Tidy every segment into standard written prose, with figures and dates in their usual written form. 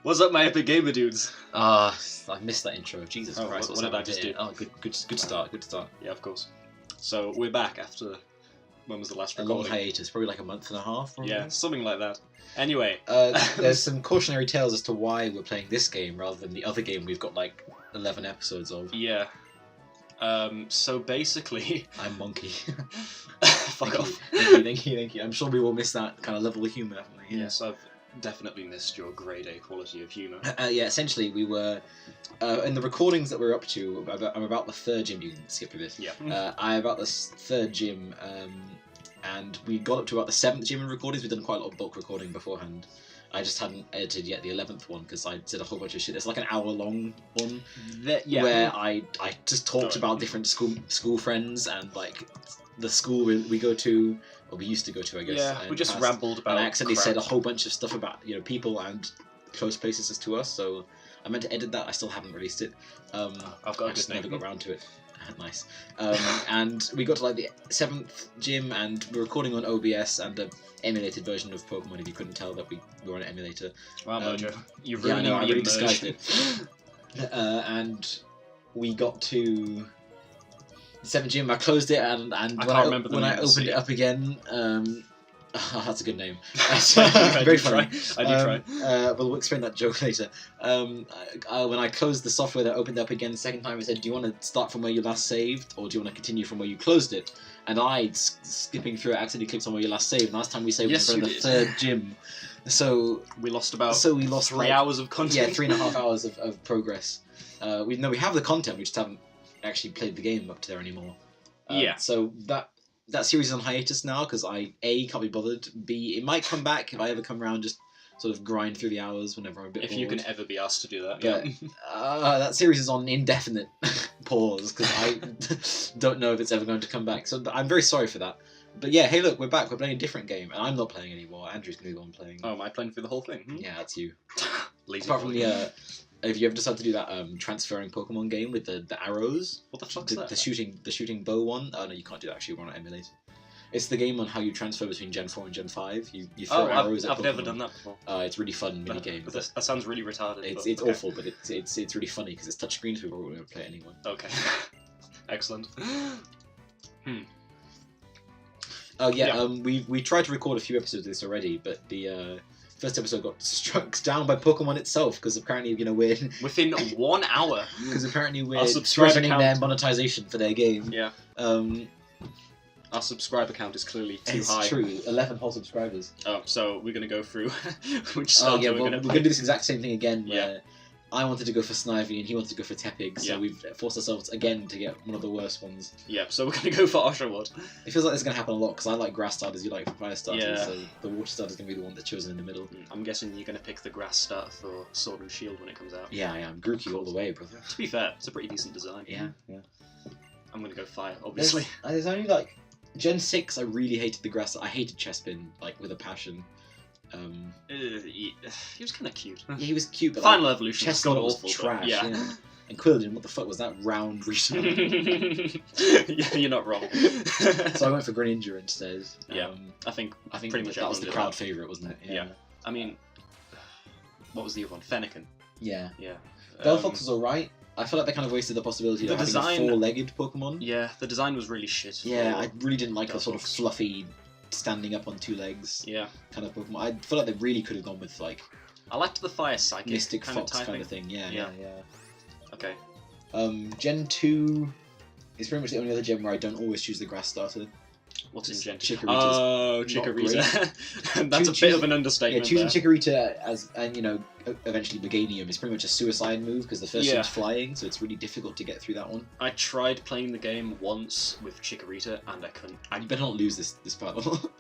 What's up, my epic gamer dudes? I missed that intro. Jesus Christ! What did I just do? Oh, good start. Good start. Yeah, of course. So we're back after when was the last A recording? long hiatus, probably like a month and a half. Probably. Yeah, something like that. Anyway, there's some cautionary tales as to why we're playing this game rather than the other game we've got like 11 episodes of. yeah. So basically, I'm Monkey. fuck off. Thank you. I'm sure we will miss that kind of level of humour. Definitely. Yeah. Yes, I've definitely missed your grade A quality of humour. Yeah, essentially we were in the recordings that we're up to. I'm about the third gym. You can skip through this. Yeah. I'm about the third gym, and we got up to about the 7th gym in recordings. We've done quite a lot of bulk recording beforehand. I just hadn't edited yet the 11th one because I did a whole bunch of shit. It's like an hour-long one where I just talked about different school friends and like the school we go to, or we used to go to, I guess. Yeah, we just rambled about. And I accidentally crap. said a whole bunch of stuff about people and close places to us. So I meant to edit that. I still haven't released it. I've got a I good just name. never got around to it. Nice. And we got to like the 7th gym, and we're recording on OBS and the emulated version of Pokemon. If you couldn't tell that we were on an emulator. Wow, Mojo, you're Yeah, I ruining know. I the really immersion. disguised it. And we got to the 7th gym. I closed it, and I when can't remember the when name I of the opened it city. up again. That's a good name. I Very do funny. try. I do try. We'll explain that joke later. When I closed the software that opened up again the second time, it said, "Do you want to start from where you last saved, or do you want to continue from where you closed it?" And I, skipping through it, accidentally clicked on where you last saved. And last time we saved Yes, was from the you did. 3rd gym. So We lost about we lost 3 like, hours of content. Yeah, 3.5 hours of progress. We have the content, we just haven't actually played the game up to there anymore. Yeah. So that series is on hiatus now because I can't be bothered. B, it might come back if I ever come around, just sort of grind through the hours whenever I'm a bit If bored. you can ever be asked to do that. But, Yeah. that series is on indefinite pause because I don't know if it's ever going to come back. So I'm very sorry for that. But yeah, hey look, we're back. We're playing a different game, and I'm not playing anymore. Andrew's gonna be the one playing. Oh, am I playing through the whole thing? Yeah, that's you. Lazy Apart from boy. the, have you ever decided to do that transferring Pokemon game with the arrows? What the fuck's that? The shooting bow one? Oh no, you can't do that actually. We're on emulator. It's the game on how you transfer between Gen 4 and Gen 5. You throw arrows at I've never Pokemon. done that before. It's really fun mini game. But that sounds really retarded. It's but okay. awful, but it's really funny because it's touchscreen, so we won't be able to play it anyway. Okay. Excellent. Oh yeah, Yeah. we tried to record a few episodes of this already, but the first episode got struck down by Pokemon itself because apparently we're Within 1 hour. because apparently we're Our subscriber threatening their count. monetization for their game. Yeah. Our subscriber count is clearly too It's high. true. 11 whole subscribers. Oh, so we're gonna go through which Oh starter yeah, we're well, gonna we're play. gonna do this exact same thing again. Yeah. Where I wanted to go for Snivy and he wanted to go for Tepig, so Yeah. we've forced ourselves again to get one of the worst ones. Yeah, so we're gonna go for Oshawott. It feels like this is gonna happen a lot because I like grass starters, you like fire starters, Yeah. so the water starter is gonna be the one that's chosen in the middle. I'm guessing you're gonna pick the grass starter for Sword and Shield when it comes out. Yeah, I am Grookey all the way, brother. To be fair, it's a pretty decent design. Yeah. I'm gonna go fire, obviously. There's only like Gen 6. I really hated the grass. I hated Chespin like with a passion. He was kind of cute. Yeah, he was cute, but Final like, Evolution was Chespin god was awful. but trash. Yeah. And Quilladin, what the fuck was that round retard? Yeah, you're not wrong. So I went for Greninja instead. Yeah. I think Pretty much that was the everyone did crowd favourite, wasn't it? Yeah. I mean, what was the other one? Fennekin. Yeah. Yeah. Delphox was alright. I feel like they kind of wasted the possibility The of having design- a 4-legged Pokemon. Yeah, the design was really shit. Yeah, for- I really didn't like the sort of Delphox. fluffy, standing up on 2 legs Yeah. kind of Pokemon. I feel like they really could have gone with like I liked the Fire Psychic Mystic kind Fox of typing. kind of thing. Yeah. Okay. Gen 2 is pretty much the only other gen where I don't always choose the grass starter. What's in Gen 2? Chikorita's Oh, not Chikorita. That's a bit Choosing- of an Yeah, understatement. choosing there. Chikorita and eventually Meganium is pretty much a suicide move because the first Yeah. one's flying, so it's really difficult to get through that one. I tried playing the game once with Chikorita and I couldn't. You better not lose this battle.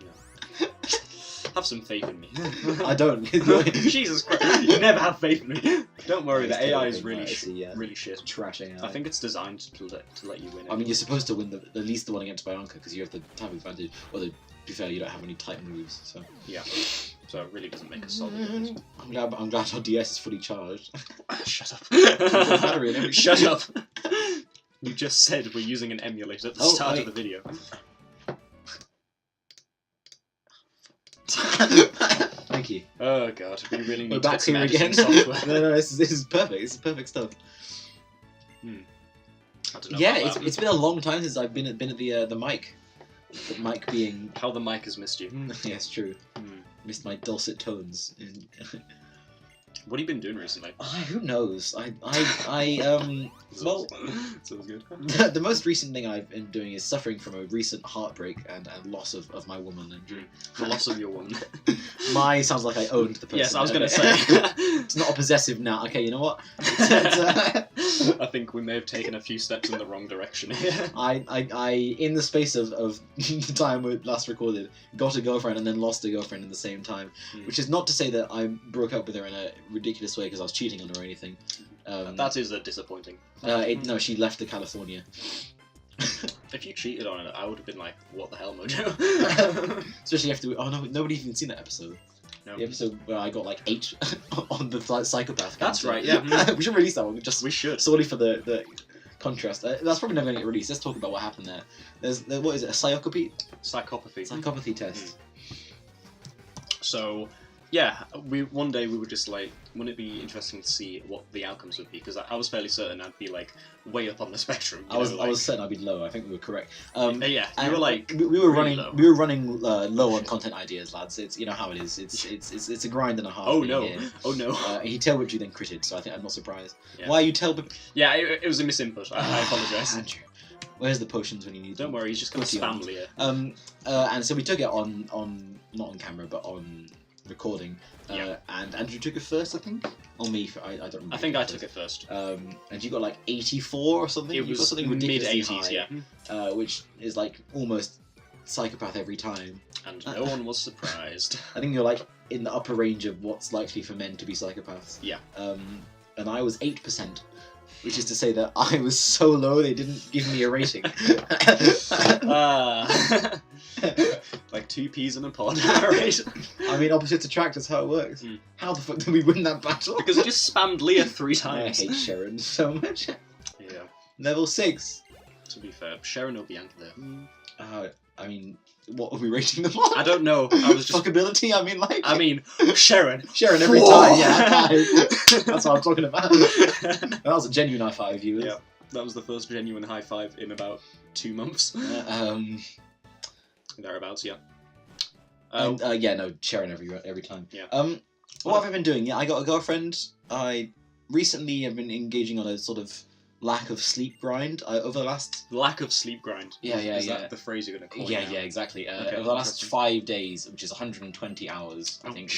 Have some faith in me. I don't. Jesus Christ! You never have faith in me. Don't worry, the It's AI terrible, is really, right, I see, yeah. really shit. Trash AI. I think it's designed to let you win. I mean, you're supposed to win at least the one against Bianca because you have the type advantage. Well, to be fair, you don't have any type moves, so. Yeah. So it really doesn't make a solid difference. I'm glad our DS is fully charged. Shut up. Battery and everything. Shut up. You just said we're using an emulator at the Oh, start wait. of the video. Thank you. Oh god, we really need We're to back get some here editing again. software. No, this is perfect. This is perfect stuff. I don't know Yeah, about that. it's been a long time since I've been at the mic. The mic being. How the mic has missed you. Yeah, it's true. Missed my dulcet tones. What have you been doing recently? Who knows? Well, Sounds good. the most recent thing I've been doing is suffering from a recent heartbreak and loss of my woman. And The loss of your woman. my sounds like I owned the person. Yes, I was going to say. It's not a possessive now. Okay, you know what? I think we may have taken a few steps in the wrong direction here. I in the space of the time we last recorded, got a girlfriend and then lost a girlfriend in the same time. Which is not to say that I broke up with her in a ridiculous way because I was cheating on her or anything. That is disappointing. No, she left to California. If you cheated on it, I would have been like, what the hell, Mojo? Especially after oh no, nobody's even seen that episode. No. The episode where I got like 8 on the psychopath. That's counter. right, yeah. We should release that one. We should. Solely for the contrast. That's probably never going to get released. Let's talk about what happened there. What is it? A psychopathy? Psychopathy. Psychopathy test. So, yeah, one day we were just like, wouldn't it be interesting to see what the outcomes would be? Because I was fairly certain I'd be like way up on the spectrum. I was certain I'd be low. I think we were correct. Yeah, you were like we were really running low. we were running low on content ideas, lads. It's you know how it is. It's a grind and a half. Oh no! Here. Oh no! He tail whipped you then critted, so I think I'm not surprised. Yeah. Why are you tail whipping? Yeah, it was a misinput. I apologise. Andrew, where's the potions when you need them? Don't worry, he's just gonna spam Leah. And so we took it on not on camera but on recording. And Andrew took it first, I think, or me. I don't remember. I think I took it first. And you got like 84 or something. It You was got something mid ridiculously 80s, high, yeah. Which is like almost psychopath every time. And no one was surprised. I think you're like in the upper range of what's likely for men to be psychopaths. Yeah. And I was 8%. Which is to say that I was so low they didn't give me a rating. Like 2 peas in a pod, right? I mean, opposites attract, that's how it works. How the fuck did we win that battle? Because I just spammed Leah 3 I times. hate Sharon so much. Yeah. Level 6. To be fair, Sharon or Bianca there. I mean, what are we rating them on? I don't know. I was just. Fuckability? I mean, like. I mean, Sharon. Sharon every Whoa. time, yeah. That's what I'm talking about. That was a genuine high five, viewers. Yeah, that was the first genuine high five in about 2 months. Thereabouts, yeah. Yeah, no, Sharon every time. Yeah. What have I been doing? Yeah, I got a girlfriend. I recently have been engaging on a sort of lack of sleep grind over the last. Lack of sleep grind. Is yeah. that the phrase you're going to call Yeah, it now? yeah, exactly. Okay, over the last interesting. 5 days, which is 120 hours, I think.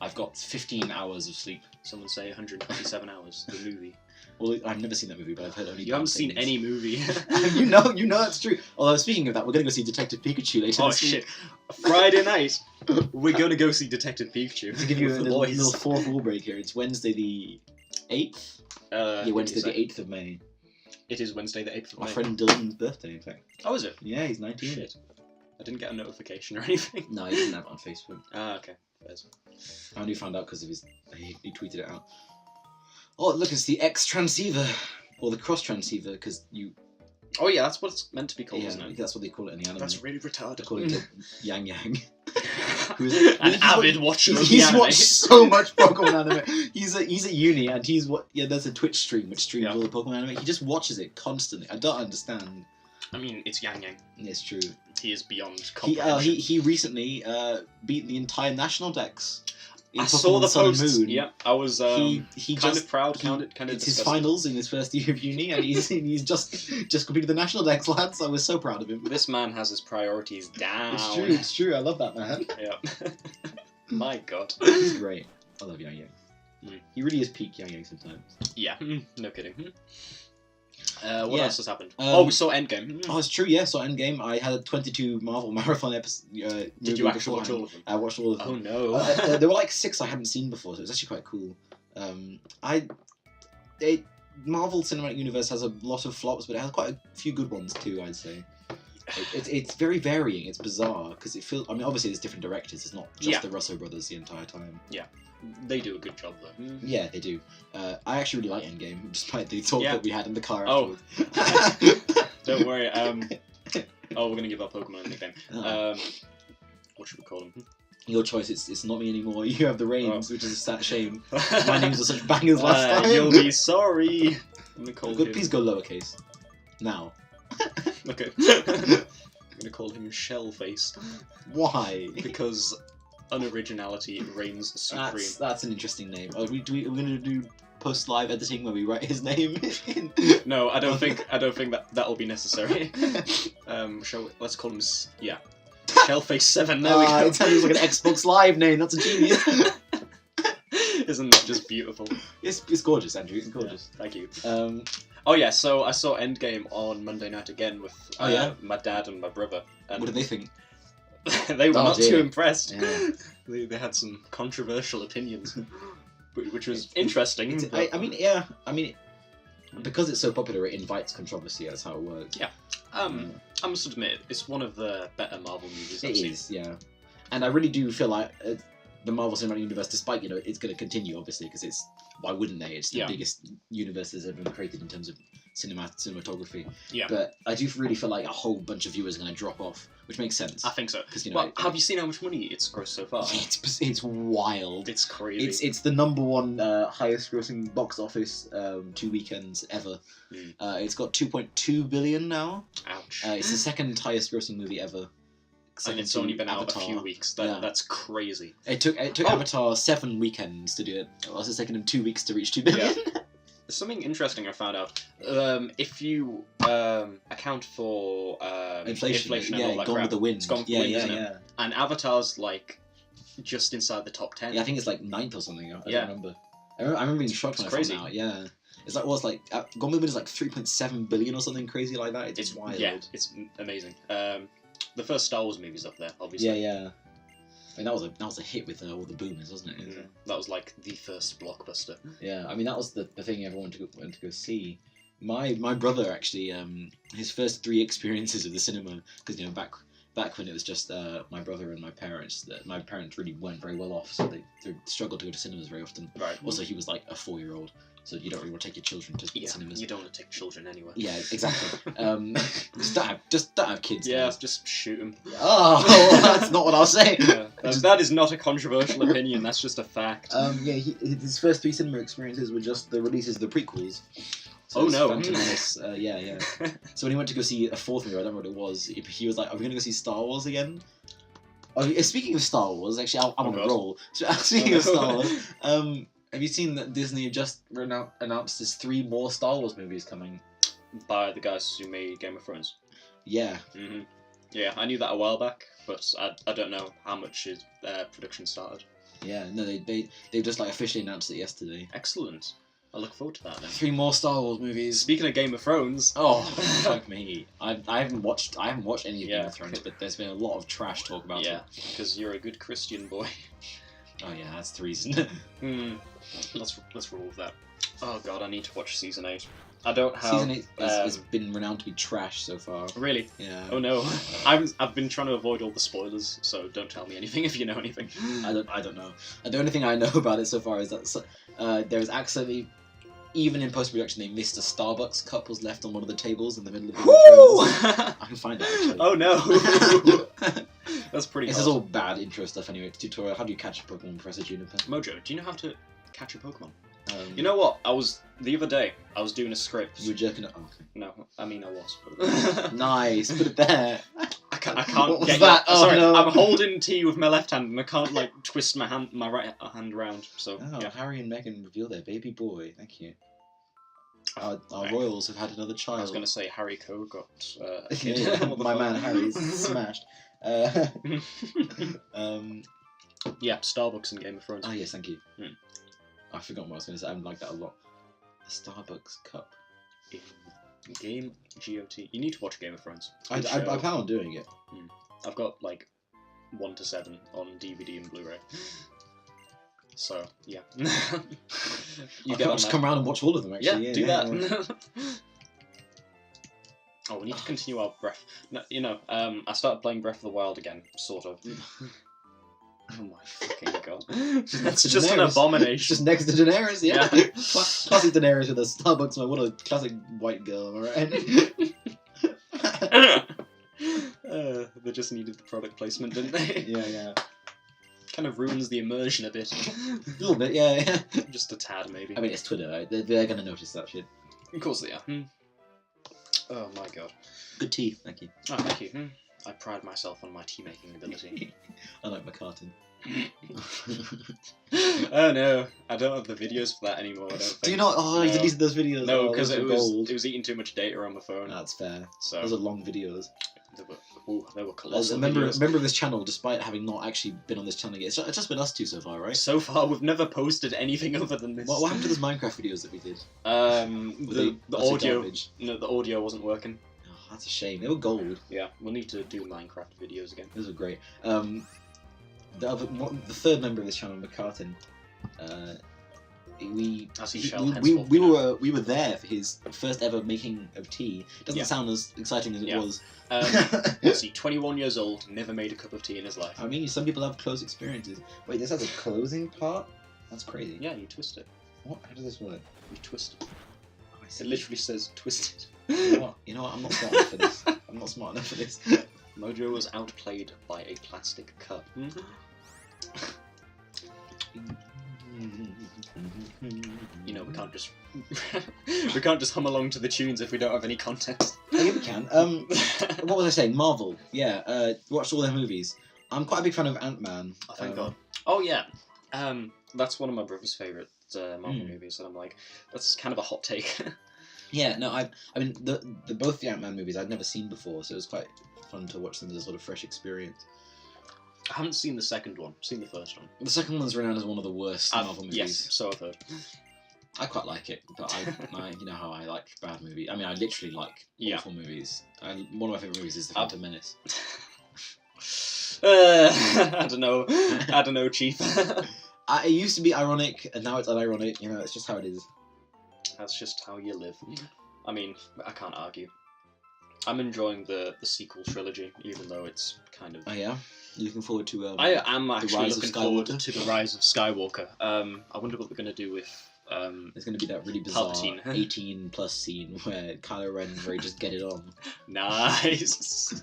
I've got 15 hours of sleep. Someone say 127 hours. The movie. Well, I've never seen that movie, but I've heard only. You haven't bad seen things. any movie. you know that's true. Although speaking of that, we're gonna go see Detective Pikachu later. Oh this week. shit! Friday night, we're going to go see Detective Pikachu. To give you a with the little fourth wall break here, it's Wednesday the 8th. Yeah, Wednesday the 8th of May. It is Wednesday the 8th of My May. friend Dylan's birthday, in fact. Oh, is it? Yeah, he's 19. Shit. I didn't get a notification or anything. No, he didn't have it on Facebook. Ah, okay. Fairs. I only found out because of he tweeted it out. Oh, look, it's the X transceiver. Or the cross transceiver, because you... Oh yeah, that's what it's meant to be called, Yeah, isn't it? that's what they call it in the anime. That's really retarded. According to Yang Yang. An avid watcher of the He's anime. watched so much Pokemon anime. He's at uni and there's a Twitch stream which streams all the Pokemon anime. He just watches it constantly. I don't understand. I mean, it's Yang Yang. It's true. He is beyond He comprehension. he recently beat the entire national dex. In I Pokemon saw the Sun and post. Moon. Yeah, I was He kind just of proud, he- kind of it's his disgusted. finals in his first year of uni, and he's just completed the national dex, lads. I was so proud of him. This man has his priorities down. It's true. It's true. I love that man. Yeah. My God. He's great. I love Yang Yang. Mm. He really is peak Yang Yang sometimes. Yeah. No kidding. What Yeah. else has happened? Um, we saw Endgame. Oh, it's true. Yeah, so Endgame. I had a 22 Marvel marathon episode. Did you actually watch all of them? I watched all of them. Oh no. There were like 6 I hadn't seen before, so it was actually quite cool. Marvel Cinematic Universe has a lot of flops, but it has quite a few good ones too, I'd say. It's very varying. It's bizarre because it feels. I mean, obviously there's different directors. It's not just the Russo brothers the entire time. They do a good job though. Yeah, they do. I actually really like Endgame, despite the talk Yeah. that we had in the car. Oh. Afterwards. Don't worry. We're gonna give our Pokemon a nickname. Oh. What should we call them? Your choice. It's not me anymore. You have the reins, which is a sad shame. My names are such bangers last time. You'll be sorry. I'm gonna call him. Please go lowercase. Now. Okay. I'm gonna call him Shellface. Why? Because unoriginality reigns supreme. That's an interesting name. Are we gonna do post live editing where we write his name in? No, I don't think that'll be necessary. Let's call him Shellface 7. There we go. It sounds like an Xbox Live name. That's a genius. Isn't that just beautiful? It's gorgeous, Andrew. It's gorgeous. Yeah, thank you. Oh yeah, so I saw Endgame on Monday night again with my dad and my brother. And what did they think? They were not too impressed. Yeah. They had some controversial opinions, which was interesting. I mean, because it's so popular, it invites controversy. That's how it works. Yeah. I must admit, it's one of the better Marvel movies I've seen. It is, yeah. And I really do feel like the Marvel Cinematic Universe, despite, it's going to continue, obviously, because why wouldn't they? It's the biggest universe that's ever been created in terms of cinematography. Yeah. But I do really feel like a whole bunch of viewers are going to drop off, which makes sense. I think so. Well, have you seen how much money it's grossed so far? It's wild. It's crazy. It's the number one highest grossing box office 2 weekends ever. It's got 2.2 billion now. Ouch. It's the second highest grossing movie ever. And it's only been out a few weeks. That's crazy. It took Avatar 7 weekends to do it. It's taken them 2 weeks to reach 2 billion. Yeah. Something interesting I found out. If you account for inflation and all that Gone crap, with the Wind. It's Gone with the Wind, isn't it? And Avatar's like just inside the top 10. Yeah, I think it's like 9th or something. I don't remember. I remember being shocked when I found out. Yeah. It's like, Gone with the Wind is like 3.7 billion or something crazy like that. It's wild. Yeah, it's amazing. The first Star Wars movie's up there, obviously. Yeah. I mean, that was a hit with all the boomers, wasn't it? Mm. That was like the first blockbuster. Yeah, I mean that was the thing everyone went to go see. My brother actually, his first 3 experiences of the cinema, because back when it was just my brother and my parents really weren't very well off, so they struggled to go to cinemas very often. Right. Also, he was like a 4-year-old. So you don't really want to take your children to cinemas. You don't want to take children anywhere. Yeah, exactly. just don't have kids. Yeah, guys. just shoot them. Oh, that's not what I was saying. Yeah, that is not a controversial opinion. That's just a fact. His first 3 cinema experiences were just the releases of the prequels. So oh no! Phantom Menace, yeah. So when he went to go see a 4th movie, I don't know what it was. He was like, "Are we going to go see Star Wars again?" Oh, speaking of Star Wars, actually, I'm on a roll. Speaking of Star Wars, have you seen that Disney just announced there's 3 more Star Wars movies coming? By the guys who made Game of Thrones? Yeah. Mm-hmm. Yeah, I knew that a while back, but I don't know how much production started. Yeah, no, they just like officially announced it yesterday. Excellent. I look forward to that then. 3 more Star Wars movies. Speaking of Game of Thrones, fuck me. I haven't watched any of Game of Thrones, but there's been a lot of trash talk about it. Yeah, because you're a good Christian boy. Oh yeah, that's the reason. Let's roll with that. Oh god, I need to watch season 8. I don't have. Season 8 has been renowned to be trash so far. Really? Yeah. Oh no, I've been trying to avoid all the spoilers, so don't tell me anything if you know anything. I don't know. The only thing I know about it so far is that there was accidentally, even in post-production, they missed a Starbucks cup was left on one of the tables in the middle of Game of Thrones. I can find it actually. Oh no. That's pretty. This is all bad intro stuff anyway. Tutorial. How do you catch a Pokemon, Professor Juniper? Mojo, do you know how to catch a Pokemon? You know what? The other day I was doing a script. You were jerking it. Oh, okay. No, I mean I was. But... Nice. Put it there. I can't what was get that? Oh, sorry, no. I'm holding T with my left hand and I can't like twist my right hand around. So yeah. Harry and Meghan reveal their baby boy. Thank you. Our royals have had another child. I was going to say Harry Co got a kid. My man Harry's smashed. Yeah, Starbucks and Game of Thrones. Oh yes, thank you. I forgot what I was going to say. I like that a lot. A Starbucks cup. In Game GOT. You need to watch Game of Thrones. I plan on doing it. I've got like 1 to 7 on DVD and Blu-ray. So yeah, I'll just come around and watch all of them. Actually, yeah, do that. Oh, we need to continue our Breath. No, I started playing Breath of the Wild again, sort of. Oh my fucking god! That's just an abomination. It's just next to Daenerys, yeah. Classic Daenerys with a Starbucks. What a classic white girl, alright. They just needed the product placement, didn't they? Yeah. kind of ruins the immersion a bit. A little bit, yeah. Just a tad, maybe. I mean, it's Twitter, right? They're gonna notice that shit. Of course they are. Oh my god. Good tea, thank you. Oh, thank you. I pride myself on my tea-making ability. I like my carton. Oh no, I don't have the videos for that anymore. I don't think. Do you not? Oh, you deleted those videos. No, Oh, because those it were was gold. it was eating too much data on my phone. That's fair. So Those are long videos. they were As colossal. a member videos. of this channel, despite having not actually been on this channel yet, it's just been us two so far, right? So far, we've never posted anything other than this. What happened to those Minecraft videos that we did? The Utterly audio. garbage? No, the audio wasn't working. Oh, that's a shame. They were gold. Yeah, we'll need to do Minecraft videos again. Those were great. The third member of this channel, McCartan, we As he shall henceforth be known. we were there for his first ever making of tea. Doesn't Yeah. sound as exciting as it Yeah. was. What's he? 21 years old, never made a cup of tea in his life. I mean, some people have close experiences. Wait, this has a closing part? That's crazy. Yeah, you twist it. What? How does this work? You twist it. Oh, I It see. literally says twisted. You know what? I'm not smart enough for this. I'm not smart enough for this. Mojo was outplayed by a plastic cup. You know, we can't just we can't just hum along to the tunes if we don't have any context. Oh, yeah, we can. What was I saying? Marvel. Yeah. Watched all their movies. I'm quite a big fan of Ant-Man. Oh, thank God. Oh yeah, that's one of my brother's favourite Marvel movies, and I'm like, that's kind of a hot take. Yeah. No, I mean, the both the Ant-Man movies I'd never seen before, so it was quite fun to watch them as a sort of fresh experience. I haven't seen the second one. I've seen the first one. The second one's renowned as one of the worst Marvel movies. Yes, so I've heard. I quite like it, but I you know how I like bad movies. I mean, I literally like awful movies. And one of my favourite movies is The Phantom Menace. I don't know, Chief. It used to be ironic, and now it's unironic. You know, it's just how it is. That's just how you live. I mean, I can't argue. I'm enjoying the sequel trilogy, even though it's kind of... Oh yeah? You're looking forward to... I am actually Rise of looking forward Skywalker? to The Rise of Skywalker. I wonder what they're going to do with... There's going to be that really bizarre Palpatine. 18+ scene where Kylo Ren and Rey just get it on. Nice!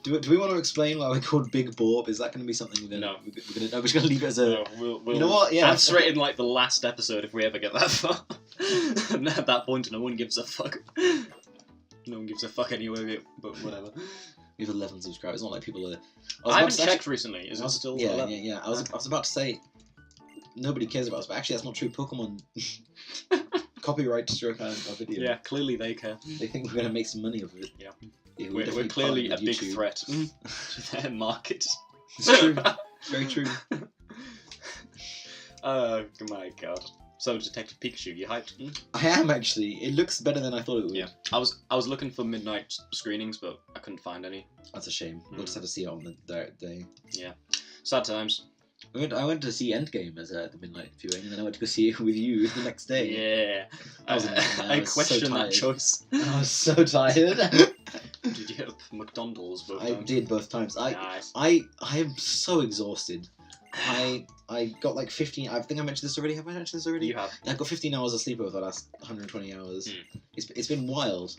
Do we want to explain why we're called Big Borb? Is that going to be something we're No. we're just going to leave it as a... No, we'll You know what? Yeah. answer it in like the last episode if we ever get that far. And at that point, no one gives a fuck. No one gives a fuck anyway, but whatever. We have 11 subscribers. It's not like people are... I haven't checked recently. Is it still Yeah, 11? yeah. I was about to say... Nobody cares about us, but actually that's not true. Pokemon copyright struck our video. Yeah, clearly they care. They think we're going to make some money off of it. Yeah. We're We're definitely clearly a partnered big with YouTube. threat to their market. It's true. Very true. Oh my god. So Detective Pikachu, you hyped? I am actually. It looks better than I thought it would. Yeah. I was looking for midnight screenings, but I couldn't find any. That's a shame. We'll just have to see it on the direct day. Yeah. Sad times. I went to see Endgame as the midnight viewing, and then I went to go see it with you the next day. Yeah. I was a nightmare. I I was so question that tired. choice. I was so tired. Did you hit up McDonald's both I times? did both times. Nice. I am so exhausted. I got like 15. I think I mentioned this already. Have I mentioned this already? You have. I got 15 hours of sleep over the last 120 hours. Mm. It's been wild.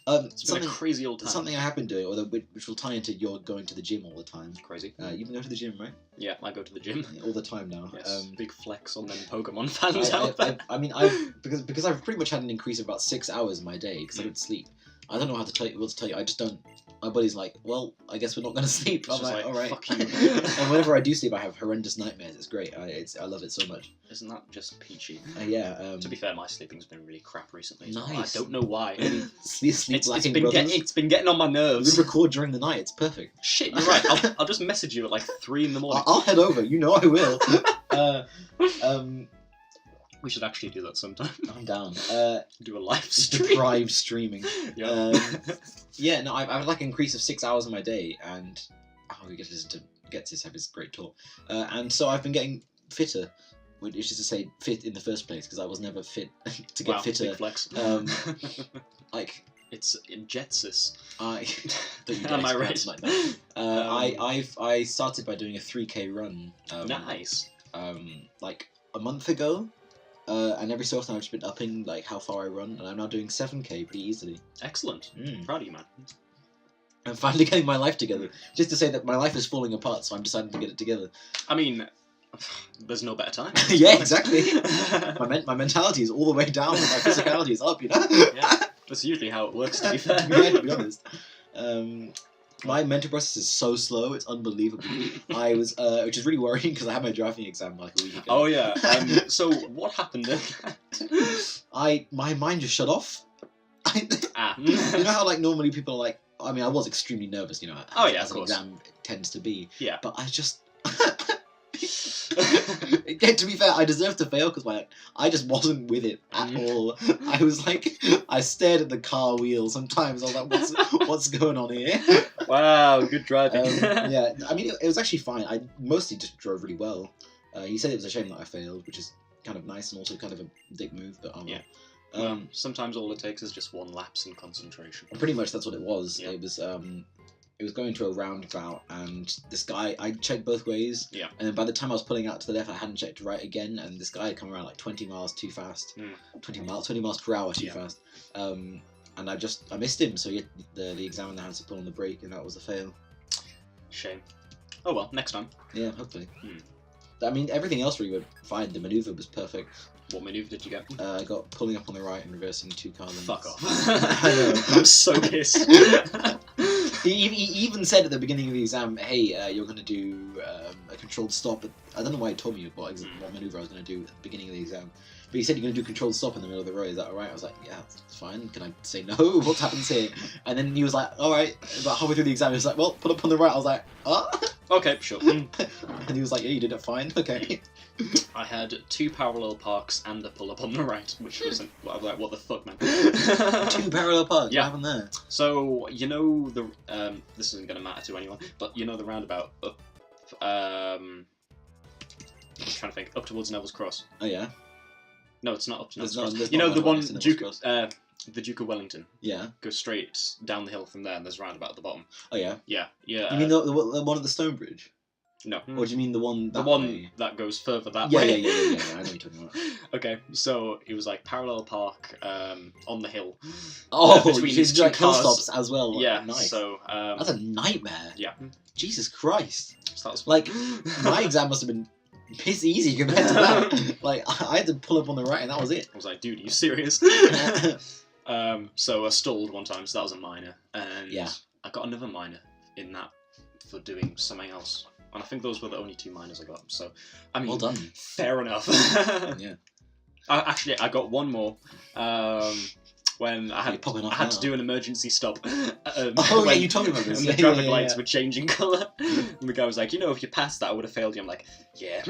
It's been a crazy old time. Something I have been doing, which will tie into your going to the gym all the time. Crazy. You've been going to the gym, right? Yeah, I go to the gym. All the time now. Yes. Big flex on them Pokemon fans out there. I mean, because I've pretty much had an increase of about 6 hours in my day because I don't sleep. I don't know what to tell you. I just don't. My body's like, well, I guess we're not going to sleep. It's I'm just like, like, all right. fuck you. And whenever I do sleep, I have horrendous nightmares. It's great. I love it so much. Isn't that just peachy? Yeah. To be fair, my sleeping's been really crap recently. Nice. I don't know why. Sleep It's lacking been brothers. it's been getting on my We nerves. record during the night. It's perfect. Shit, you're right. I'll just message you at like 3 in the morning. I'll head over. You know I will. We should actually do that sometime. I'm down. Do a live stream. Deprived streaming. Yeah. Yeah, no, I've had like an increase of 6 hours in my day, and we get to listen to Getsis have his great talk. And so I've been getting fitter, which is to say fit in the first place, because I was never fit to get Wow, fitter. big flex. Like It's Jetsis. Am I right? Like that. I started by doing a 3K run. Nice. Like a month ago. And every so often I've just been upping like how far I run, and I'm now doing 7K pretty easily. Excellent. Proud of you, man. I'm finally getting my life together. Just to say that my life is falling apart, so I'm deciding to get it together. I mean, There's no better time. Yeah, exactly. My mentality is all the way down, and my physicality is up. Yeah, that's usually how it works. To be fair. Yeah, to be honest. My mental process is so slow; it's unbelievable. I was, which is really worrying because I had my driving exam like a week ago. Oh yeah. So what happened in that? My mind just shut off. Ah. You know how like normally people are like, I mean, I was extremely nervous, you know. As of an course. exam tends to be. Yeah. But I just. To be fair, I deserve to fail because I just wasn't with it at all. I was like, I stared at the car wheel sometimes. I was like, what's going on here? Wow, good driving. Yeah, I mean, it was actually fine. I mostly just drove really well. He said it was a shame that I failed, which is kind of nice and also kind of a dick move, but yeah. Sometimes all it takes is just one lapse in concentration. Pretty much that's what it was. Yeah. It was going to a roundabout, and this guy, I checked both ways, Yeah. and then by the time I was pulling out to the left, I hadn't checked right again, and this guy had come around like 20 miles too fast. 20 miles per hour too fast. And I missed him, so the examiner had to pull on the brake, and that was a fail. Shame. Oh well, next time. Yeah, hopefully. I mean, everything else really went fine. The maneuver was perfect. What maneuver did you get? I got pulling up on the right and reversing 2 car lengths. Fuck off. I know. I'm so pissed. He even said at the beginning of the exam, hey, you're going to do a controlled stop. I don't know why he told me what maneuver I was going to do at the beginning of the exam. But he said you're going to do controlled stop in the middle of the road. Is that alright? I was like, yeah, it's fine. Can I say no? What happens here? And then he was like, alright. About halfway through the exam, he was like, well, pull up on the right. I was like, Okay, sure. And he was like, yeah, you did it fine. Okay. I had 2 parallel parks and a pull up on the right, which wasn't. I was like, what the fuck, man? 2 parallel parks. Yeah. What happened there? So you know the this isn't gonna matter to anyone, but you know the roundabout up. I'm trying to think. Up towards Neville's Cross. Oh yeah. No, it's not up to Neville's There's Cross. not You know the one next to Neville's Duke, Cross. the Duke of Wellington. Yeah. Go straight down the hill from there, and there's a roundabout at the bottom. Oh yeah. Yeah. You mean the one at the Stonebridge? No. Or do you mean the one The one way? that goes further that Yeah, way. yeah. I know what you're talking about. Okay, so it was like parallel park on the hill. Oh, between you these do like 2 hill cars. stops as well. Yeah. Nice. So That's a nightmare. yeah. Jesus Christ. So that was Like, my exam must have been piss easy compared to that. Like, I had to pull up on the right and that was it. I was like, dude, are you serious? So I stalled one time, so that was a minor, and Yeah. I got another minor in that for doing something else. And I think those were the only 2 minors I got. So, I mean, Well done. fair enough. Yeah. I got one more. When I You're had popping off I had now. to do an emergency stop. Oh yeah, you told me about this. And Yeah, the traffic yeah. lights were changing colour. And the guy was like, if you passed that, I would have failed you. I'm like, yeah.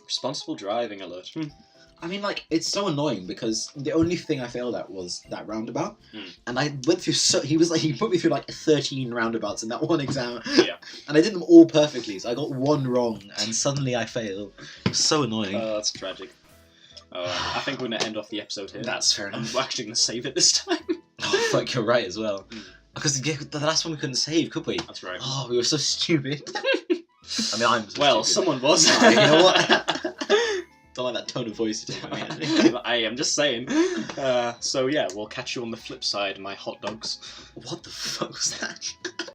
Responsible driving alert. I mean, like, it's so annoying because the only thing I failed at was that roundabout. And I went through he put me through like 13 roundabouts in that one exam. Yeah. And I did them all perfectly, so I got one wrong, and suddenly I failed. It was so annoying. That's tragic. I think we're going to end off the episode here. That's fair I'm enough. actually going to save it this time. Oh, fuck, you're right as well. Because the last one we couldn't save, could we? That's right. Oh, we were so stupid. I mean, I'm so Well, stupid. someone was. Oh, you know what? Don't like that tone of voice you take me. I am just saying. So yeah, we'll catch you on the flip side, my hot dogs. What the fuck was that?